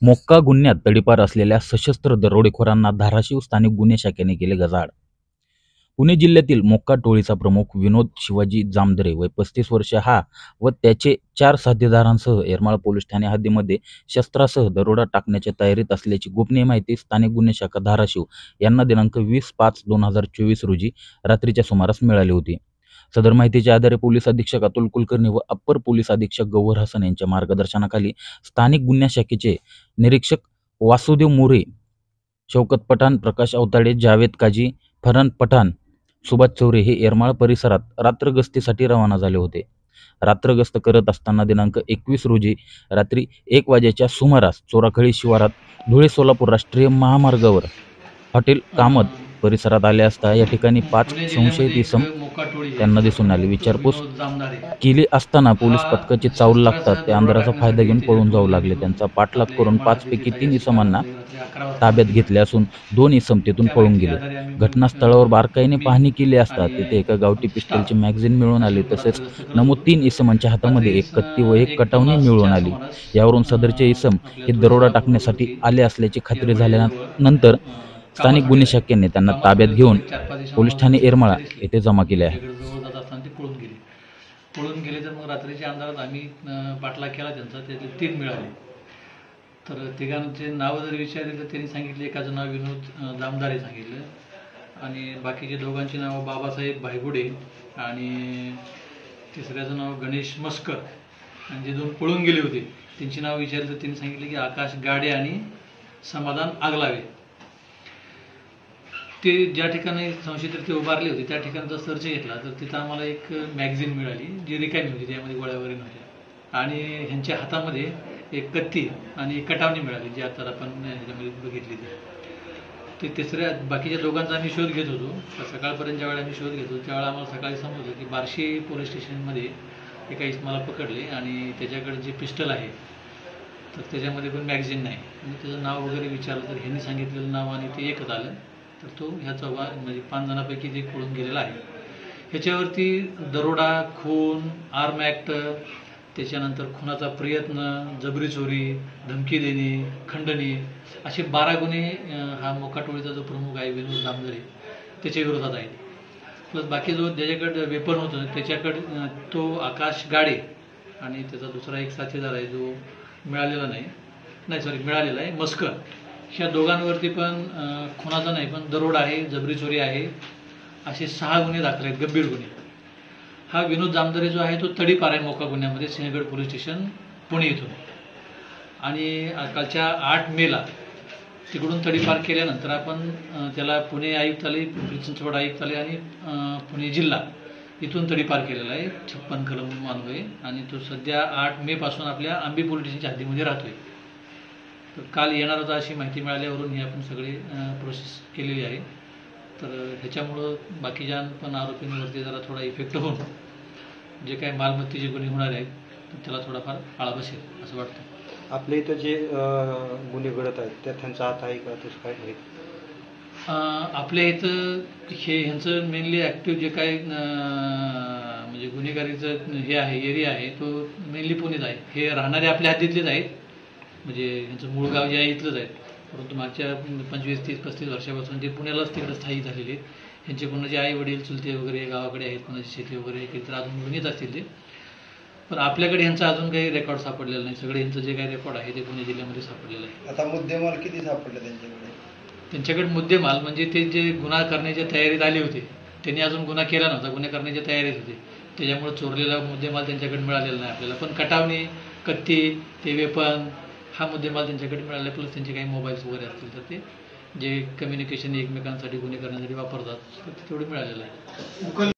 मोक्का गुन्ह्यात तडीपार असलेल्या सशस्त्र दरोडेखोरांना धाराशिव स्थानिक गुन्हे शाखेने केले गजाआड। पुणे जिल्ह्यातील मोक्का टोळीचा प्रमुख विनोद शिवाजी जामदरे वय 35 वर्षे हा व त्याचे 4 साथीदारांसह येरमाळा पोलीस ठाणे हद्दीमध्ये शस्त्रासह दरोडा टाकण्याच्या तयारीत असल्याची गोपनीय माहिती स्थानिक गुन्हे शाखा धाराशिव यांना दिनांक 20/5/2024 रोजी रात्रीच्या सुमारास मिळाली होती। सदर माहितीच्या आधारे पोलीस अधीक्षक अतुल कुलकर्णी व अप्पर पोलीस अधीक्षक गौहर हसन यांच्या मार्गदर्शनाखाली स्थानिक गुन्हे शाखेचे निरीक्षक वासुदेव मोरे, शौकत पठाण, प्रकाश अवताडे, जावेद काजी, फरहान पठाण, सुभाष चौरे हे येरमाळा परिसरात रात्र गस्तीसाठी रवाना झाले होते। रात्र गस्त करत असताना दिनांक 21 रोजी रात्री 1 वाजेच्या सुमारास चोराखळी शिवारात धुळे सोलापूर राष्ट्रीय महामार्गावर हॉटेल कामत परिसरात आले असता या ठिकाणी 5 संशयित इसम त्यांना दिसून आले। विचारपूस केली असताना पोलीस पथकाची चावल लागतात ते अंधाराचा फायदा घेऊन पळून जाऊ लागले। त्यांचा पाठलाग करून 5 पैकी 3 इसमांना ताब्यात घेतले असून 2 इसम तेथून पळून गेले। घटनास्थळावर बारकाईने पाहणी केली असता तिथे एका गावठी पिस्टलची मॅगझिन मिळून आली, तसेच नमूद 3 इसमांच्या हातामध्ये एक कत्ती व एक कटावणी मिळून आली। यावरून सदरचे इसम हे दरोडा टाकण्यासाठी आले असल्याची खात्री झाल्यानंतर स्थानिक गुन्हे शाखेने त्यांना ताब्यात घेऊन पोलीस ठाणे येरमाळा येथे जमा केले आहे। पळून गेले तर मग रात्रीच्या अंधारात आम्ही पाठलाग केला त्यांचा, त्यातले 3 मिळाले। तर तिघांचे नाव जर विचारले तर त्यांनी सांगितले, एकाचं नाव विनोद जामदारे सांगितलं आणि बाकीचे दोघांची नाव बाबासाहेब भायगुडे आणि तिसऱ्याचं नाव गणेश मस्कर। आणि जे 2 पळून गेले होते त्यांची नाव विचारले तर त्यांनी सांगितले की आकाश गाडे आणि समाधान आगलावे। ते ज्या ठिकाणी संशयित ते उभारले होते त्या ठिकाणचा सर्च घेतला तर तिथं आम्हाला एक मॅगझिन मिळाली जी रिकामी होती, त्यामध्ये गोळ्या वगैरे नव्हत्या आणि ह्यांच्या हातामध्ये एक कत्ती आणि एक कटावणी मिळाली जी आता आपण ह्याच्यामध्ये बघितली। ते तिसऱ्या बाकीच्या दोघांचा आम्ही शोध घेत होतो। सकाळपर्यंत ज्यावेळेला आम्ही शोध घेत होतो त्यावेळेला आम्हाला सकाळी समजलं की बार्शी पोलीस स्टेशनमध्ये एका इसमाला पकडले आणि त्याच्याकडे जे पिस्टल आहे तर त्याच्यामध्ये पण मॅगझिन नाही। आणि त्याचं नाव वगैरे विचारलं तर ह्यांनी सांगितलेलं नाव आणि ते एकच आलं, तर तो ह्याचा म्हणजे 5 जणांपैकी जे पळून गेलेला आहे। ह्याच्यावरती दरोडा, खून, आर्म ॲक्ट, त्याच्यानंतर खुनाचा प्रयत्न, जबरी चोरी, धमकी देणे, खंडणी असे 12 गुन्हे हा मोक्का टोळीचा जो प्रमुख आहे विनोद जामदरे त्याच्या विरोधात आहेत। प्लस बाकी जो ज्याच्याकडे वेपन होतं त्याच्याकडे तो आकाश गाडे आणि त्याचा दुसरा एक साथीदार आहे जो मिळालेला आहे मस्कर। ह्या दोघांवरती पण खुनाचा नाही पण दरोडा आहे, जबरी चोरी आहे, असे 6 गुन्हे दाखल आहेत, गंभीर गुन्हे। हा विनोद जामदरे जो आहे तो तडीपार आहे मोक्का गुन्ह्यामध्ये, सिंहगड पोलीस स्टेशन पुणे इथून। आणि कालच्या 8 मेला तिकडून तडीपार केल्यानंतर आपण त्याला पुणे आयुक्तालय, पिंपरी चिंचवड आयुक्तालय आणि पुणे जिल्हा इथून तडीपार केलेला आहे 56 कलम अन्वये आणि तो सध्या 8 मे पासून आपल्या आंबी पोलीस स्टेशनच्या हद्दीमध्ये राहतोय। तर काल येणार होता अशी माहिती मिळाल्यावरून ही आपण सगळे प्रोसेस केलेली आहे। तर ह्याच्यामुळं बाकीच्या पण आरोपींवरती जरा थोडा इफेक्ट होऊन जे काही मालमत्तेचे गुन्हे होणार आहेत त्याला थोडाफार आळा बसेल असं वाटतं। आपल्या इथं जे गुन्हे घडत आहेत त्यात त्यांचा हात आहे का, तसं काय माहिती? आपल्या इथं ह्यांचं मेनली ॲक्टिव्ह जे काय म्हणजे गुन्हेगारीचं हे आहे एरिया आहे तो मेनली पुणेच आहे। हे राहणारे आपल्या हद्दीतलेच आहेत, म्हणजे ह्यांचं मूळ गाव जे आहे इथलंच आहे, परंतु मागच्या 25, 30, 35 वर्षापासून ते पुण्यालाच तिकडे स्थायिक झालेले आहेत। ह्यांचे कोणाचे आई वडील चुलते वगैरे गावाकडे आहेत, कोणाची शेती वगैरे काहीतरी अजून घेऊन येत असतील ते, पण आपल्याकडे ह्यांचा अजून काही रेकॉर्ड सापडलेला नाही। सगळे ह्यांचं जे काही रेकॉर्ड आहे ते पुणे जिल्ह्यामध्ये सापडलेलं आहे। आता मुद्देमाल किती सापडले त्यांच्याकडे मुद्देमाल म्हणजे ते जे गुन्हा करण्याच्या तयारीत आले होते त्यांनी अजून गुन्हा केला नव्हता, गुन्हा करण्याच्या तयारीत होते, त्याच्यामुळे चोरलेला मुद्देमाल त्यांच्याकडे मिळालेला नाही आपल्याला। पण कटावणी, कत्ती, ते वेपन हा मुद्देमाल त्यांच्याकडे मिळाला। प्लस त्यांचे काही मोबाईल्स वगैरे असतील तर ते जे कम्युनिकेशन एकमेकांसाठी गुन्हे करण्यासाठी वापरतात तर ते तेवढे मिळालेलं आहे।